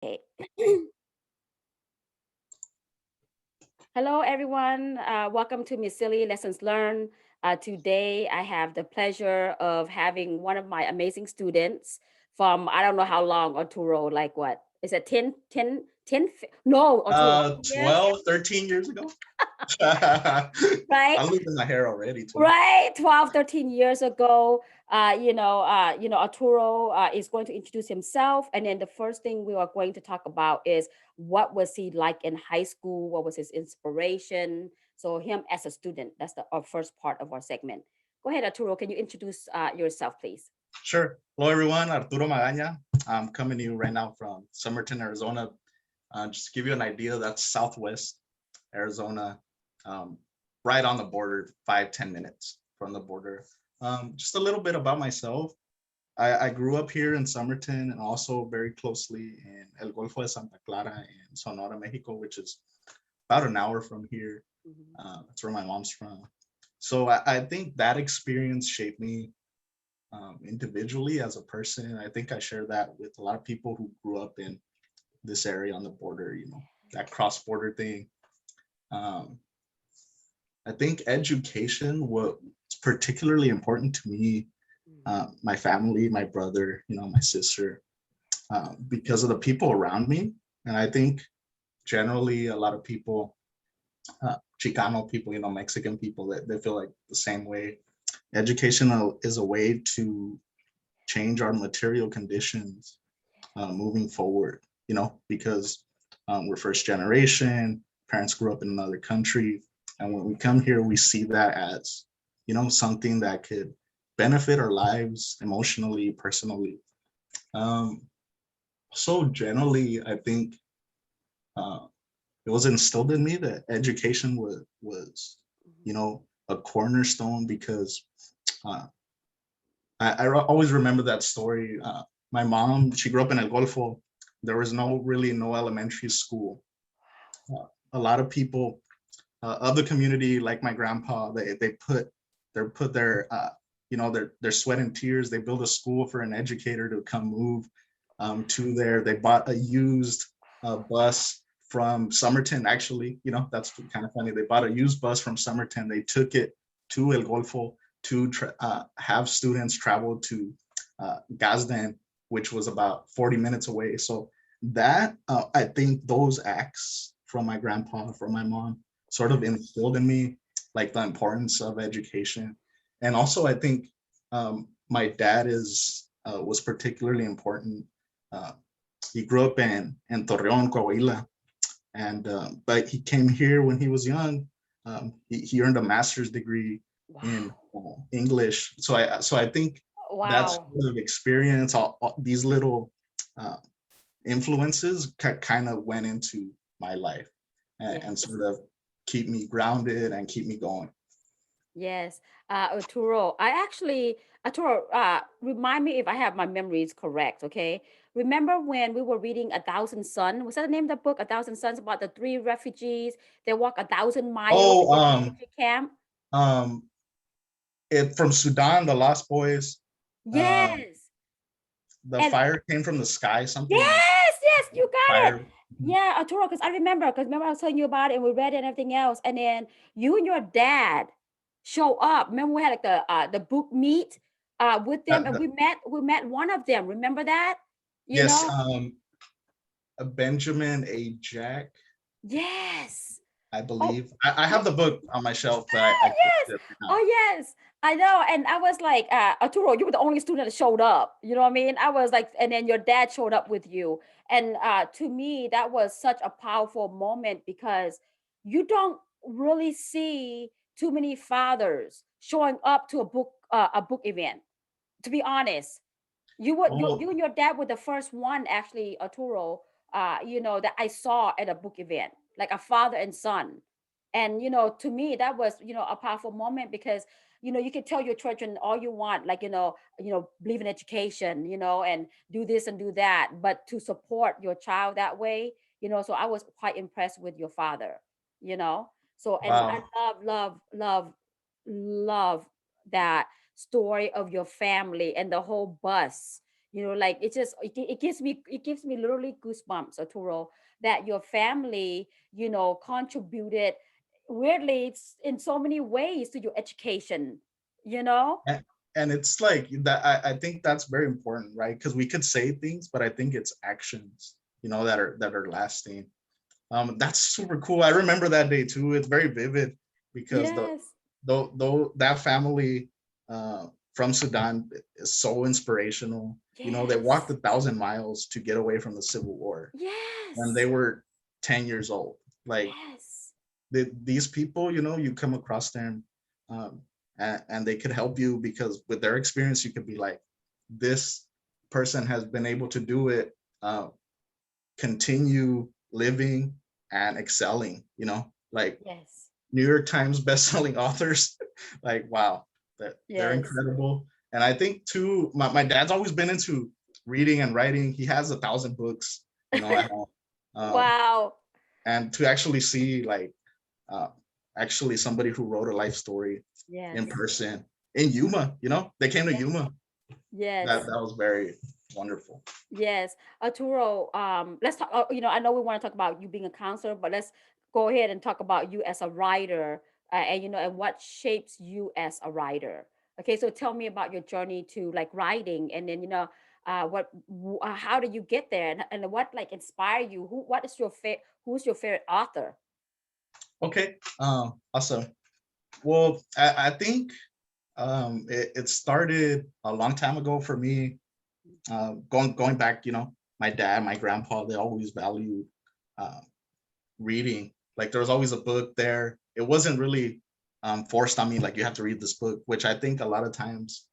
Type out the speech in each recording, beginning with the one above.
Okay. Hello, everyone. Welcome to Miss Silly Lessons Learned. Today, I have the pleasure of having one of my amazing students from, I don't know how long, Arturo, like what? Is it 10? No, Arturo, years, 12, 13 years ago. I'm right? losing my hair already too. Right, 12, 13 years ago, Arturo is going to introduce himself. And then the first thing we are going to talk about is what was he like in high school? What was his inspiration? So him as a student, that's our first part of our segment. Go ahead, Arturo, can you introduce yourself, please? Sure. Hello, everyone. Arturo Magaña. I'm coming to you right now from Somerton, Arizona. Just to give you an idea, that's Southwest Arizona, right on the border, 5-10 minutes from the border. Just a little bit about myself. I grew up here in Somerton and also very closely in El Golfo de Santa Clara in Sonora, Mexico, which is about an hour from here. That's where my mom's from. So I think that experience shaped me individually as a person. I think I share that with a lot of people who grew up in this area on the border, that cross-border thing. I think education was particularly important to me, my family, my brother, my sister, because of the people around me. And I think generally a lot of people, Chicano people, Mexican people, that they feel like the same way. Education is a way to change our material conditions moving forward, because we're first generation, parents grew up in another country. And when we come here, we see that as, something that could benefit our lives emotionally, personally. So generally, I think it was instilled in me that education was a cornerstone, because I always remember that story. My mom, she grew up in El Golfo. There was no elementary school. A lot of people of the community, like my grandpa, they put their their sweat and tears. They built a school for an educator to come move to there. They bought a used bus from Somerton. Actually, that's kind of funny. They bought a used bus from Somerton. They took it to El Golfo to have students travel to Gazdan, which was about 40 minutes away. So that I think those acts from my grandpa, from my mom, sort of instilled in me like the importance of education. And also I think my dad was particularly important. He grew up in Torreon, Coahuila, and but he came here when he was young. He earned a master's degree in English. So I think that sort of experience, all these little influences kind of went into my life and sort of keep me grounded and keep me going. Yes, Arturo, Arturo, remind me if I have my memories correct, okay? Remember when we were reading A Thousand Suns? Was that the name of the book, A Thousand Suns, about the three refugees? They walk 1,000 miles to get to refugee camp? It from Sudan, the Lost Boys. Yes. The And fire came from the sky, something like yes, you got it. fire. Yeah, Arturo, because I remember I was telling you about it and we read it and everything else. And then you and your dad show up. Remember we had like the book meet with them, and we met one of them. Remember that? You Yes, know? Benjamin A. Jack, Yes. I Oh, believe. I have the book on my shelf, but I yes. right now. Oh, yes. I know. And I was like, Arturo, you were the only student that showed up. You know what I mean? I was like, and then your dad showed up with you. And to me, that was such a powerful moment because you don't really see too many fathers showing up to a book event. To be honest, you Oh, and your dad were the first one, actually, Arturo, that I saw at a book event, like a father and son. And to me, that was a powerful moment because you can tell your children all you want, like believe in education, and do this and do that, but to support your child that way, so I was quite impressed with your father, you know. So, and I wow. love that story of your family and the whole bus, Like it gives me literally goosebumps, Arturo, that your family, contributed weirdly in so many ways to your education, you know? and, and it's like that. I think that's very important, right? Because we could say things, but I think it's actions, that are lasting. That's super cool. I remember that day too. It's very vivid because Yes. though that family from Sudan is so inspirational. They walked Yes. 1,000 miles to get away from the civil war when they Yes. were 10 years old. Like Yes. these people, you come across them, um, and they could help you because with their experience, you could be like, this person has been able to do it. Continue living and excelling, like Yes. New York Times bestselling authors. Like, wow, they're Yes. incredible. And I think too, my dad's always been into reading and writing. He has 1,000 books, at home. Um, Wow. and to actually see like uh, actually somebody who wrote a life story in Yes. person in Yuma, they came to Yes. Yuma. That Yes. that was very wonderful. Yes. Arturo, let's talk, I know we want to talk about you being a counselor, but let's go ahead and talk about you as a writer, and what shapes you as a writer. Okay, so tell me about your journey to like writing, and then, how did you get there, and what like inspire you? Who's your favorite author? Okay, awesome. Well, I think it started a long time ago for me. Going back, my dad, my grandpa, they always valued uh, reading. Like there was always a book there. It wasn't really forced on me, like you have to read this book, which I think a lot of times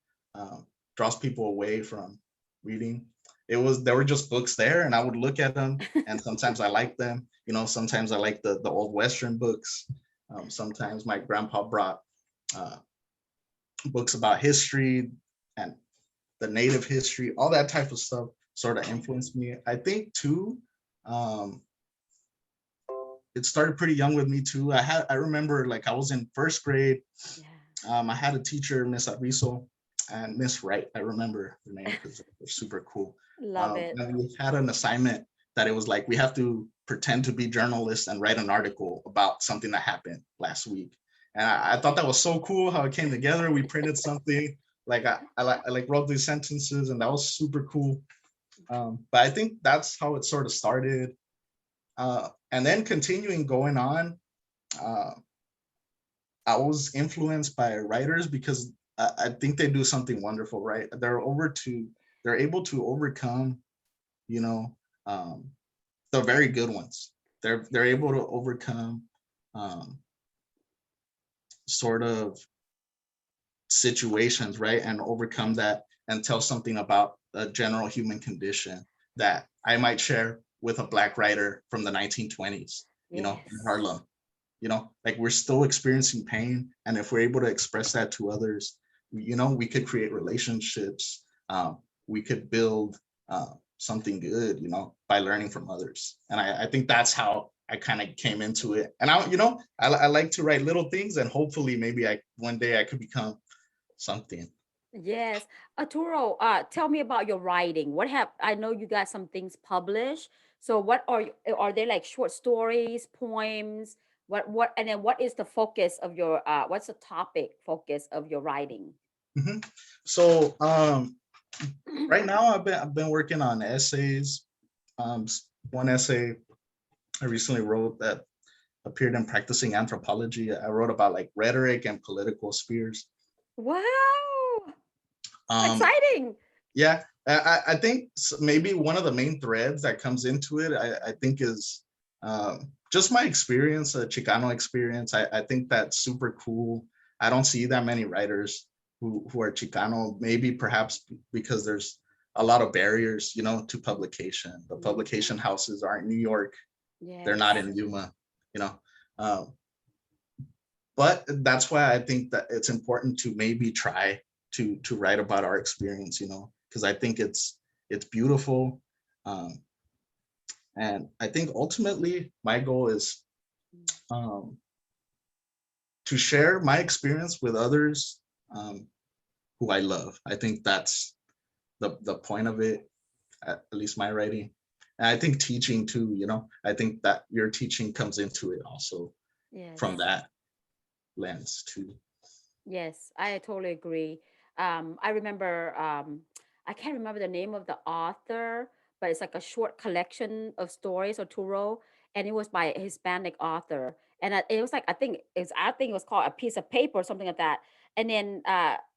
draws people away from reading. There were just books there, and I would look at them, and sometimes I liked them. Sometimes I like the old Western books. Sometimes my grandpa brought uh, books about history and the native history, all that type of stuff sort of influenced me. I think too, um, it started pretty young with me too. I remember like I was in first grade. Yeah. I had a teacher, Miss Aviso, and Miss Wright. I remember her name because they're super cool. Love it. And we had an assignment that it was like we have to pretend to be journalists and write an article about something that happened last week. And I thought that was so cool how it came together. We printed something, like I like wrote these sentences, and that was super cool. But I think that's how it sort of started. And then continuing going on, uh, I was influenced by writers because I think they do something wonderful, right? They're able to overcome, you know, um, the very good ones. They're able to overcome um, sort of situations, right, and overcome that and tell something about a general human condition that I might share with a black writer from the 1920s, in Yes. Harlem. Like we're still experiencing pain, and if we're able to express that to others, we could create relationships. We could build something good, by learning from others. And I think that's how I kind of came into it. And I like to write little things, and hopefully maybe one day I could become something. Yes. Arturo, tell me about your writing. I know you got some things published. So are they like short stories, poems? And then what is the focus of what's the topic focus of your writing? Mhm. So right now I've been working on essays. One essay I recently wrote that appeared in Practicing Anthropology. I wrote about like rhetoric and political spheres. Wow. So Um, exciting. yeah, I think maybe one of the main threads that comes into it, I think, is just my experience, a Chicano experience. I think that's super cool. I don't see that many writers who are Chicano, maybe perhaps because there's a lot of barriers, to publication. The publication houses are in New York. They're not Yes. in Yuma, you know. Um, but that's why I think that it's important to maybe try to write about our experience, because I think it's beautiful. Um, and I think ultimately my goal is um, to share my experience with others who I love. I think the point of it, at least my writing. And I think teaching too, I think that your teaching comes into it also from Yes. that lens too. Yes, I totally agree. I remember, I can't remember the name of the author, but it's like a short collection of stories, Arturo, and it was by a Hispanic author. And it was like, I think it was called A Piece of Paper or something like that. And then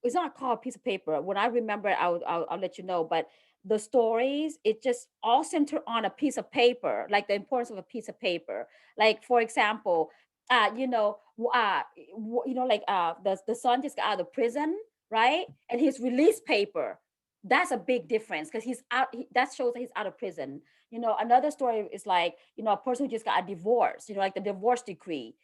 it's not called A Piece of Paper. When I remember it, I'll let you know. But the stories, it just all center on a piece of paper, like the importance of a piece of paper. Like, for example, you know, like the son just got out of prison, right? And his release paper, that's a big difference because he's out. That shows that he's out of prison. Another story is like, a person who just got a divorce. Like the divorce decree.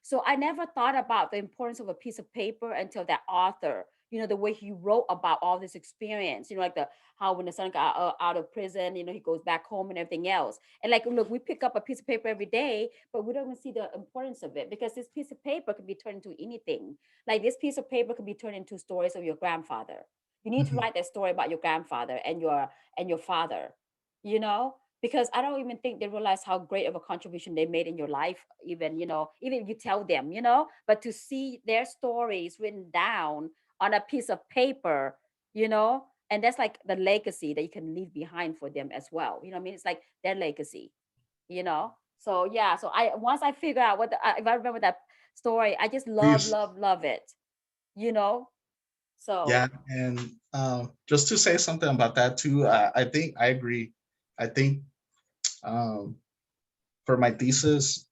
So I never thought about the importance of a piece of paper until that author. The way he wrote about all this experience. Like the how when the son got out of prison, he goes back home and everything else. And like, look, we pick up a piece of paper every day, but we don't even see the importance of it because this piece of paper could be turned into anything. Like this piece of paper could be turned into stories of your grandfather. You need to Mhm. write that story about your grandfather and your father, you know, because I don't even think they realize how great of a contribution they made in your life, even if you tell them, but to see their stories written down on a piece of paper, and that's like the legacy that you can leave behind for them as well. I mean, it's like their legacy, so yeah, so I once I figure out if I remember that story, I just love Please. love love it, you know Yeah, so and just to say something about that too, I think I agree. I think um, for my thesis,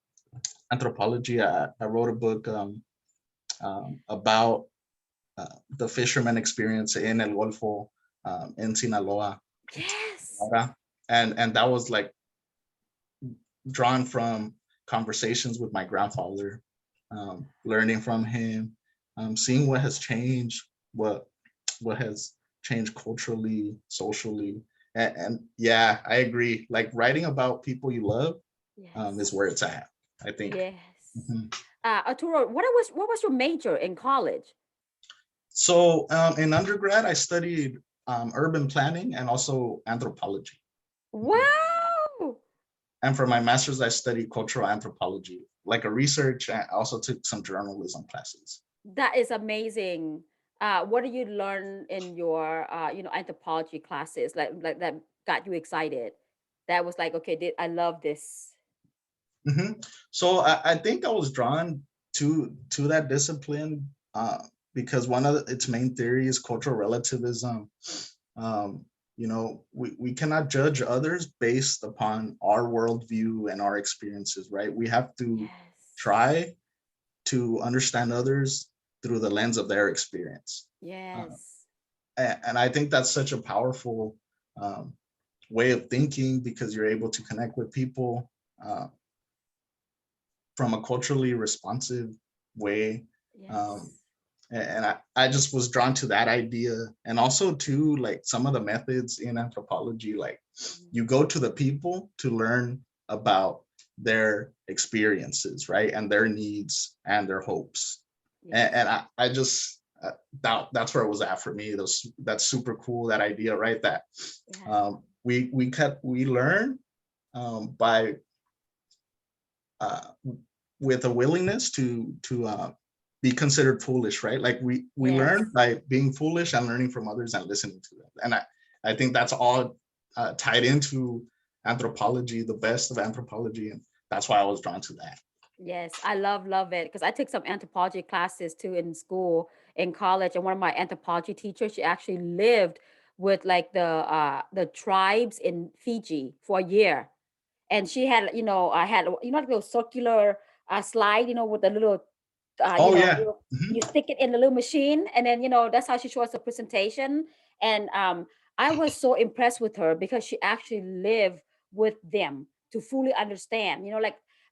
anthropology, I wrote a book about the fisherman experience in El Golfo, in Sinaloa, yes. and that was like drawn from conversations with my grandfather, learning from him, seeing what has changed, what has changed culturally, socially, and yeah, I agree. Like writing about people you love is Yes. where it's at, I think. Yes. Mhm. Arturo, what was your major in college? So in undergrad, I studied urban planning and also anthropology. Mhm. Wow, And for my master's, I studied cultural anthropology, like a research, and also took some journalism classes. that is amazing. What did you learn in your anthropology classes, like that got you excited? That was like, okay, I love this. Mhm. So I think I was drawn to that discipline because one of its main theories, cultural relativism. Um, we cannot judge others based upon our worldview and our experiences, right? We have to Yes. try to understand others through the lens of their experience. Uh, Yes. and I think that's such a powerful um, way of thinking because you're able to connect with people uh, from a culturally responsive way. Um, Yes. and I just was drawn to that idea. And also to like some of the methods in anthropology, like Mhm. you go to the people to learn about their experiences, right? And their needs and their hopes. Yes. And I just, that's where it was at for me. That's super cool. That idea, right? That Yeah. we learn by uh, with a willingness to be considered foolish, right? Like we Yes. learn by being foolish and learning from others and listening to them. And I think that's all tied into anthropology, the best of anthropology, and that's why I was drawn to that. Yes, I love it because I took some anthropology classes too in school, in college, and one of my anthropology teachers, she actually lived with like the tribes in Fiji for a year, and she had, I had, like those circular slide, with the little, Oh yeah. you Mhm. stick it in the little machine, and then that's how she shows the presentation. And I was so impressed with her because she actually lived with them to fully understand.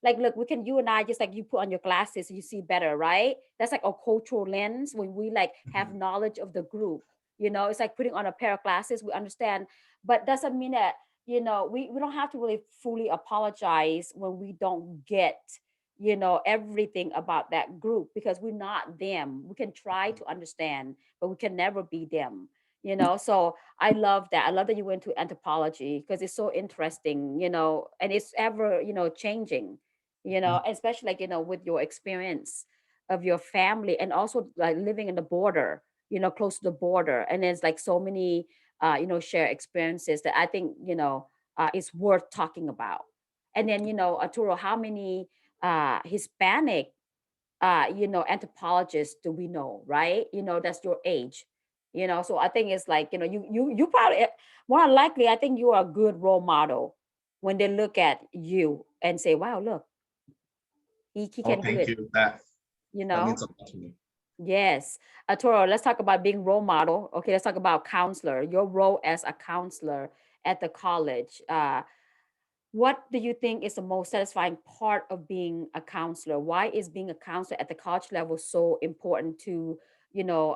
Like look, we can, you and I, just like you put on your glasses, you see better, right? That's like a cultural lens when we like have Mhm. knowledge of the group. It's like putting on a pair of glasses, we understand, but doesn't mean that we don't have to really fully apologize when we don't get everything about that group, because we're not them. We can try to understand, but we can never be them. you know. So I love that. I love that you went to anthropology because it's so interesting, you know, and it's ever, you know, changing, you know, especially like, you know, with your experience of your family and also like living in the border, you know, close to the border. And there's like so many, you know, share experiences that I think, you know, is worth talking about. And then, you know, Arturo, how many Hispanic you know, anthropologists do we know, right? You know, that's your age, you know. So I think it's like, you know, you probably more than likely, I think you are a good role model when they look at you and say, wow, look, he Oh, can do thank it, you. you That means know. a lot to me. Yes. Toro, let's talk about being role model. Okay, let's talk about counselor, your role as a counselor at the college. What do you think is the most satisfying part of being a counselor? Why is being a counselor at the college level so important to, you know,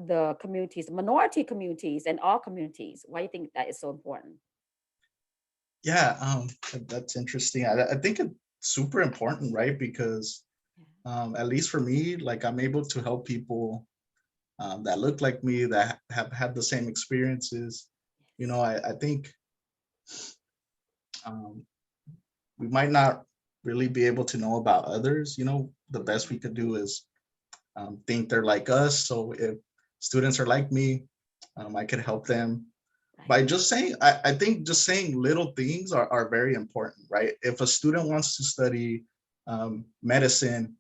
the communities, minority communities, and all communities? Why do you think that is so important? Yeah, that's interesting. I think it's super important, right? Because at least for me, like I'm able to help people that look like me, that have had the same experiences. You know, I think um, we might not really be able to know about others. You know, the best we could do is think they're like us. So if students are like me, I could help them Right. by just saying, I think just saying little things are very important, right? If a student wants to study medicine,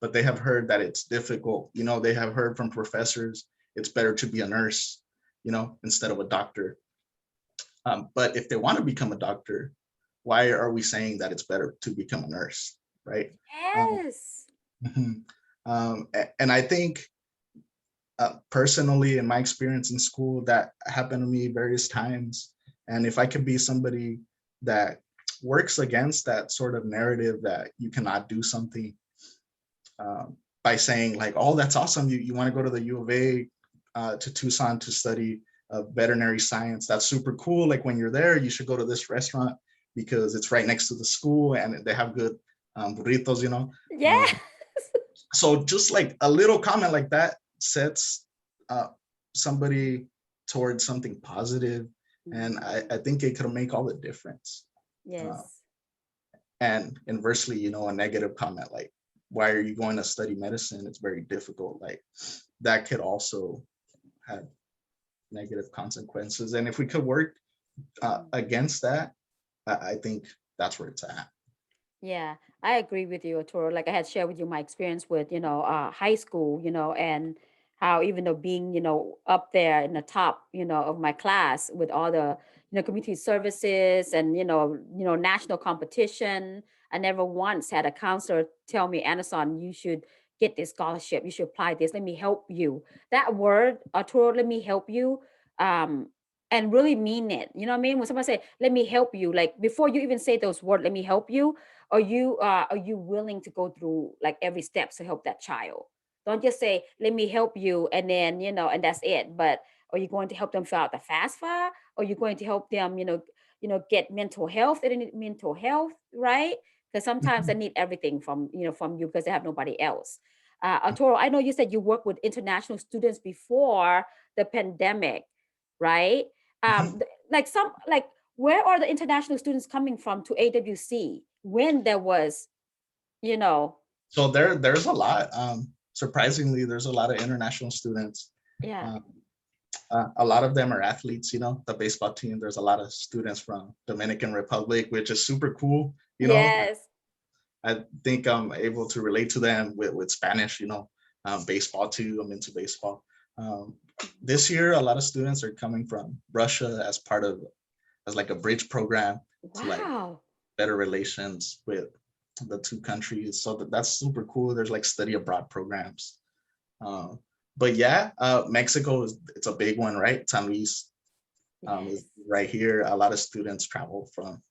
but they have heard that it's difficult, you know, they have heard from professors, it's better to be a nurse, you know, instead of a doctor. But if they want to become a doctor, why are we saying that it's better to become a nurse, right? Um, Yes. and I think personally, in my experience in school, that happened to me various times. And if I could be somebody that works against that sort of narrative that you cannot do something by saying like, oh, that's awesome. You want to go to the U of A to Tucson to study veterinary science. That's super cool. Like when you're there, you should go to this restaurant because it's right next to the school and they have good burritos, you know. Yes. So just like a little comment like that sets uh, somebody towards something positive, and Mhm. I think it could make all the difference. Uh, Yes. and inversely, you know, a negative comment like, "Why are you going to study medicine? It's very difficult." Like that could also have negative consequences. And if we could work against that, I think that's where it's at. Yeah, I agree with you, Arturo. Like I had shared with you my experience with, you know, high school, you know, and how even though being, you know, up there in the top, you know, of my class with all the, you know, community services and, you know, national competition, I never once had a counselor tell me, Anderson, you should get this scholarship. You should apply this. Let me help you. That word, Arturo, let me help you. Um, and really mean it. You know what I mean? When somebody say, let me help you, like before you even say those words, let me help you, are you willing to go through like every steps to help that child? Don't just say let me help you and then you know and that's it. But are you going to help them fill out the FAFSA? Are you going to help them get mental health? They need mental health, right? Because sometimes they Mhm. need everything from from you because they have nobody else. Arturo, I know you said you worked with international students before the pandemic, right? Mhm. Like some like where are the international students coming from to AWC when there was, you know, So there's a lot. Surprisingly, there's a lot of international students. yeah. Um, a lot of them are athletes. You know, the baseball team. There's a lot of students from Dominican Republic, which is super cool. You know, Yes. I think I'm able to relate to them with Spanish. You know, baseball too. I'm into baseball. Um, this year, a lot of students are coming from Russia as part of as like a bridge program to like Wow. better relations with the two countries. So that's super cool. There's like study abroad programs. Um, but yeah, Mexico is it's a big one, right? San Luis is Yes. right here. A lot of students travel from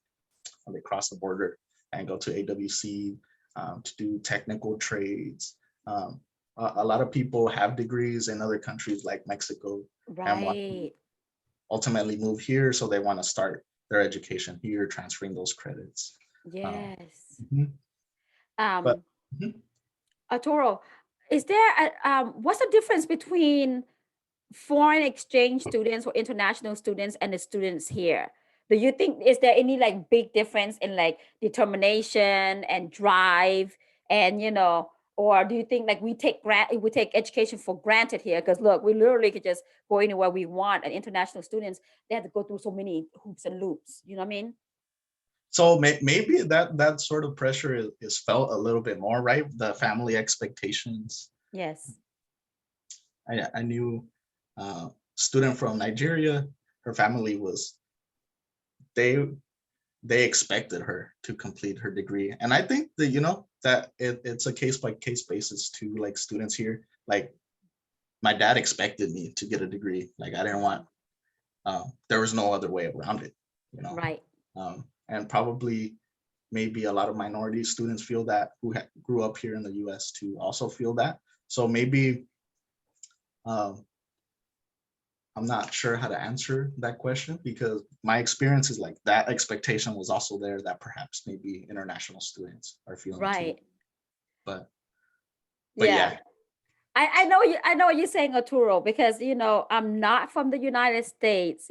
they cross the border and go to AWC to do technical trades. Um, a lot of people have degrees in other countries like Mexico and want to Right. ultimately move here, so they want to start their education here, transferring those credits. Um, Yes. mhm. But Um, mhm. Arturo, is there what's the difference between foreign exchange students or international students and the students here, do you think, is there any like big difference in like determination and drive, and or do you think like we take education for granted here? Because look, we literally could just go anywhere we want, and international students, they have to go through so many hoops and loops, you know what I mean? So maybe that sort of pressure is felt a little bit more, right? The family expectations. Yes. I knew a student from Nigeria. Her family was, they they expected her to complete her degree, and I think that that it's a case by case basis to like students here. Like my dad expected me to get a degree. Like I didn't want. There was no other way around it. You know, Right. and probably maybe a lot of minority students feel that who grew up here in the U.S. to also feel that. So maybe um, I'm not sure how to answer that question because my experience is like that expectation was also there that perhaps maybe international students are feeling too. Right. But but Yeah. yeah. I know what you're saying, Arturo, because I'm not from the United States,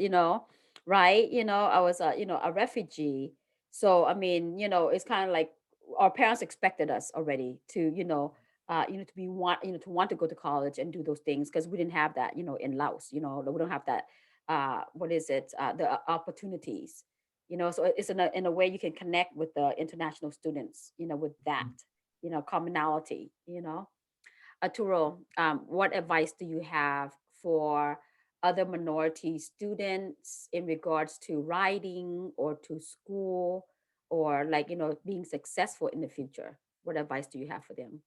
right? I was a refugee. So I mean, it's kind of like our parents expected us already to, to be want, to want to go to college and do those things, because we didn't have that, in Laos, we don't have that what is it? The opportunities. So it's in a way you can connect with the international students, with that, commonality, Arturo, what advice do you have for other minority students in regards to writing or to school, or like, being successful in the future? What advice do you have for them,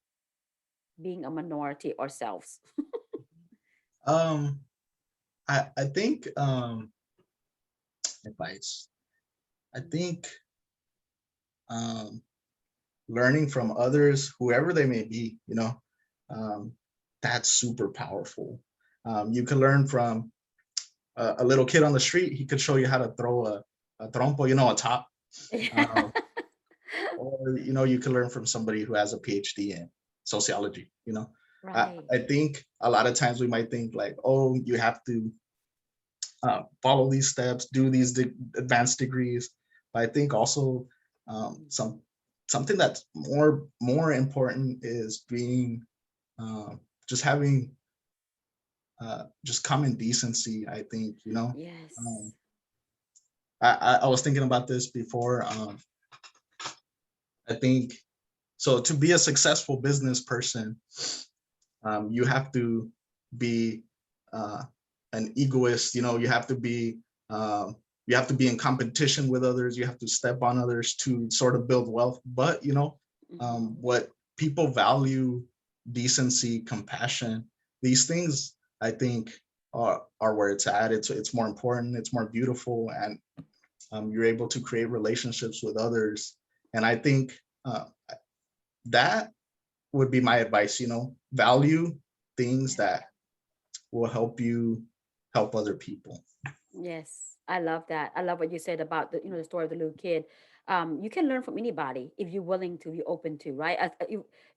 being a minority ourselves? um I think advice. I think um learning from others, whoever they may be, um that's super powerful. You can learn from a little kid on the street. He could show you how to throw a trompo, a top. Um, or you can learn from somebody who has a PhD in sociology. Right. I think a lot of times we might think like, oh, you have to follow these steps, do these advanced degrees. But I think also something that's more important is being just having just common decency. I think um, Yes. I was thinking about this before. I think so. To be a successful business person, you have to be uh, an egoist. You have to be in competition with others. You have to step on others to sort of build wealth. But Hmm. what people value, decency, compassion, these things, I think are where it's at. It's more important. It's more beautiful, and you're able to create relationships with others. And I think uh, that would be my advice. Value things Yeah. that will help you help other people. Yes, I love that. I love what you said about the story of the little kid. You can learn from anybody if you're willing to, be open to, right?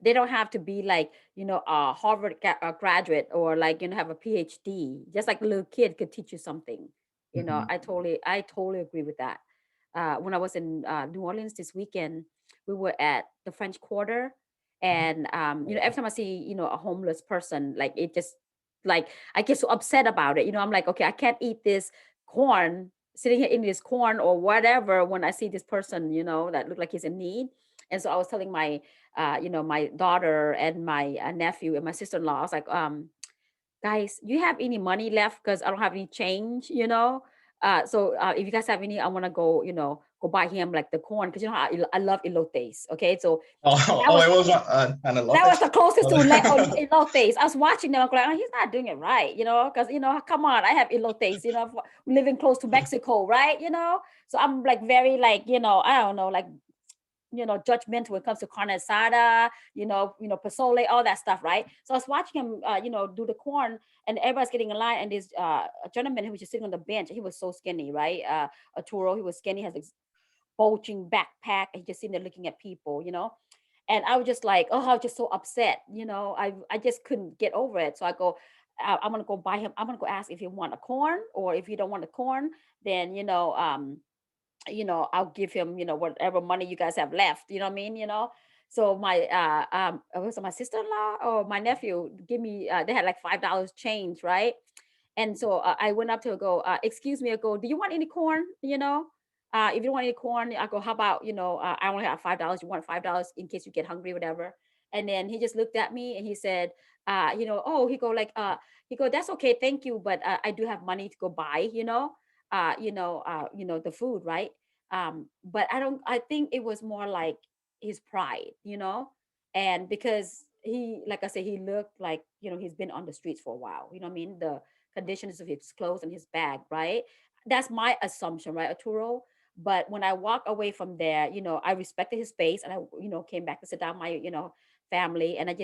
They don't have to be like, a Harvard graduate, or like, have a PhD. Just like a little kid could teach you something. Mhm. I totally agree with that. When I was in New Orleans this weekend, we were at the French Quarter, and every time I see, a homeless person, like it just like I get so upset about it. I'm like, okay, I can't eat this corn, sitting here eating this corn or whatever, when I see this person, that look like he's in need. And so I was telling my, my daughter and my nephew and my sister-in-law, I was like, guys, you have any money left? Because I don't have any change. So if you guys have any, I want to go, go buy him like the corn, because I love elotes. Okay, so Oh, that was it was an that was elote. the closest to elotes. I was watching them. I'm like, oh, he's not doing it right, because come on, I have elotes. Living close to Mexico, right? So I'm like very like I don't know, like judgmental when it comes to carne asada, pozole, all that stuff, right? So I was watching him, do the corn, and everybody's getting in line, and this a gentleman who was just sitting on the bench. He was so skinny, right? Arturo, he was skinny, has this bulging backpack, and he just sitting there looking at people. And I was just like, oh, I was just so upset. I just couldn't get over it. So I go, I'm gonna go buy him. I'm gonna go ask if he want a corn, or if you don't want a corn, then I'll give him, whatever money you guys have left. You know what I mean? So my was it my sister-in-law or my nephew give me they had like $5 change, right? And so I went up to her, go, excuse me, I go, do you want any corn? If you don't want any corn, I go, how about, I only have $5. You want $5 in case you get hungry, whatever. And then he just looked at me and he said, oh, he go, that's okay, thank you, but I do have money to go buy, the food, right? But I think it was more like his pride, and because he, like I said, he looked like, he's been on the streets for a while, you know what I mean? The conditions of his clothes and his bag, right? That's my assumption, right, Arturo? But when I walked away from there, I respected his space, and I, came back to sit down with my, family, and I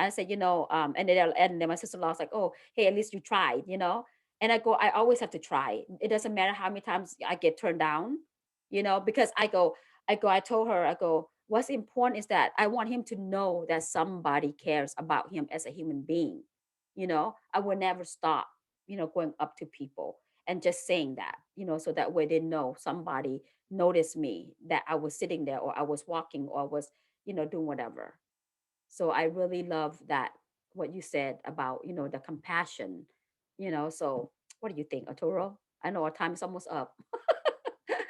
said, and then my sister-in-law was like, oh, hey, at least you tried, and I go, I always have to try. It doesn't matter how many times I get turned down, because I told her, I go, what's important is that I want him to know that somebody cares about him as a human being. I will never stop, going up to people and just saying that, so that way they know somebody noticed me, that I was sitting there, or I was walking, or I was, doing whatever. So I really love that, what you said about, the compassion, so what do you think, Arturo? I know our time is almost up.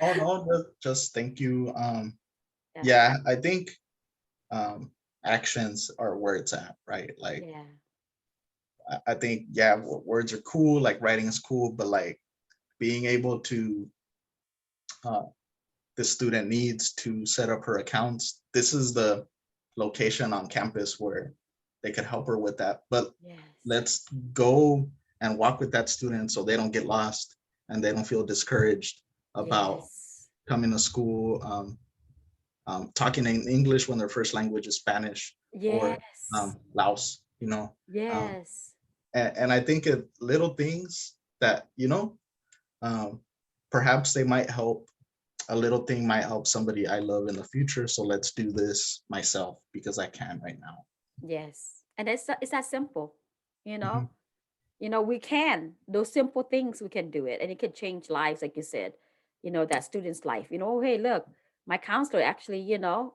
Oh no, just thank you. Yeah. Yeah, I think um actions are where it's at, right? Like Yeah. I think, yeah, words are cool, like writing is cool, but like being able to uh the student needs to set up her accounts. This is the location on campus where they could help her with that. But Yes. let's go and walk with that student so they don't get lost and they don't feel discouraged about Yes. coming to school, talking in English when their first language is Spanish or Yes. Laos, um, Yes. and I think little things that, um, perhaps they might help. A little thing might help somebody I love in the future. So let's do this myself because I can right now. Yes. And it's that simple, you know. Mhm. We can, those simple things, we can do it, and it can change lives, like you said, that student's life. Oh, hey, look, my counselor actually,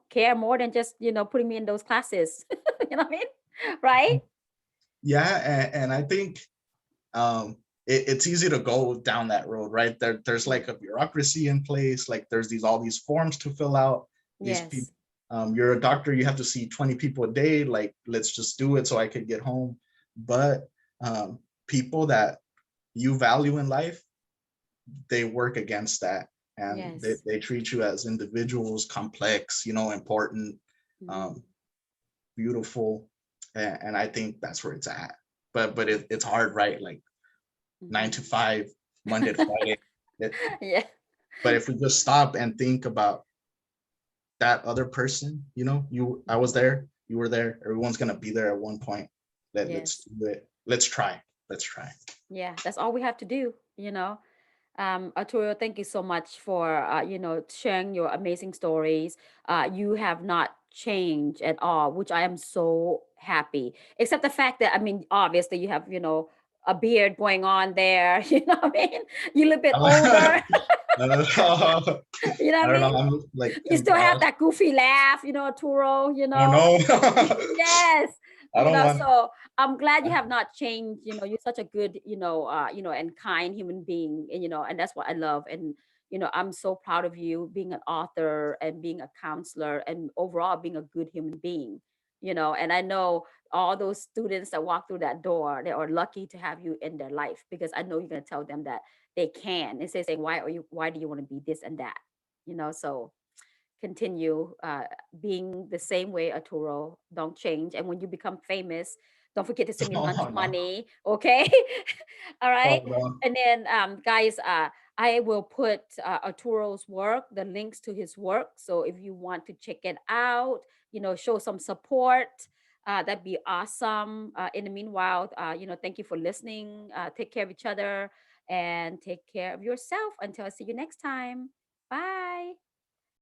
care more than just, putting me in those classes. You know what I mean? Right? Yeah, and I think it's easy to go down that road, right? There's Yeah. like a bureaucracy in place. Like there's all these forms to fill out. These people, Yes. you're a doctor, you have to see 20 people a day. Like let's just do it so I could get home. But people that you value in life, they work against that, and Yes. they treat you as individuals, complex, important, Mhm. um, beautiful, and I think that's where it's at. But it's hard, right? Like nine Mhm. to five, Monday to Friday. It, Yeah. but if we just stop and think about that other person, I was Mhm. there, you were there, everyone's gonna be there at one point. Let's Yes. do it. Let's try. Let's try. Yeah, that's all we have to do. Arturo, thank you so much for sharing your amazing stories. You have not changed at all, which I am so happy. Except the fact that, I mean, obviously you have a beard going on there. You know what I mean? You look a bit older. I don't know. You know I what I don't mean? know. I'm like You still have 10,000. that goofy laugh, Arturo. Oh no. Yes. I don't want. So I'm glad you have not changed. You're such a good, and kind human being, and and that's what I love. And I'm so proud of you being an author and being a counselor and overall being a good human being. And I know all those students that walk through that door, they are lucky to have you in their life, because I know you're going to tell them that they can, instead of saying, why do you want to be this and that? So continue being the same way, Arturo. Don't change. And when you become famous, don't forget to send me lunch Oh no. money. Okay. All Oh right. no. And then, guys, I will put Arturo's work, the links to his work. So if you want to check it out, show some support. That'd be awesome. In the meanwhile, thank you for listening. Take care of each other and take care of yourself. Until I see you next time. Bye.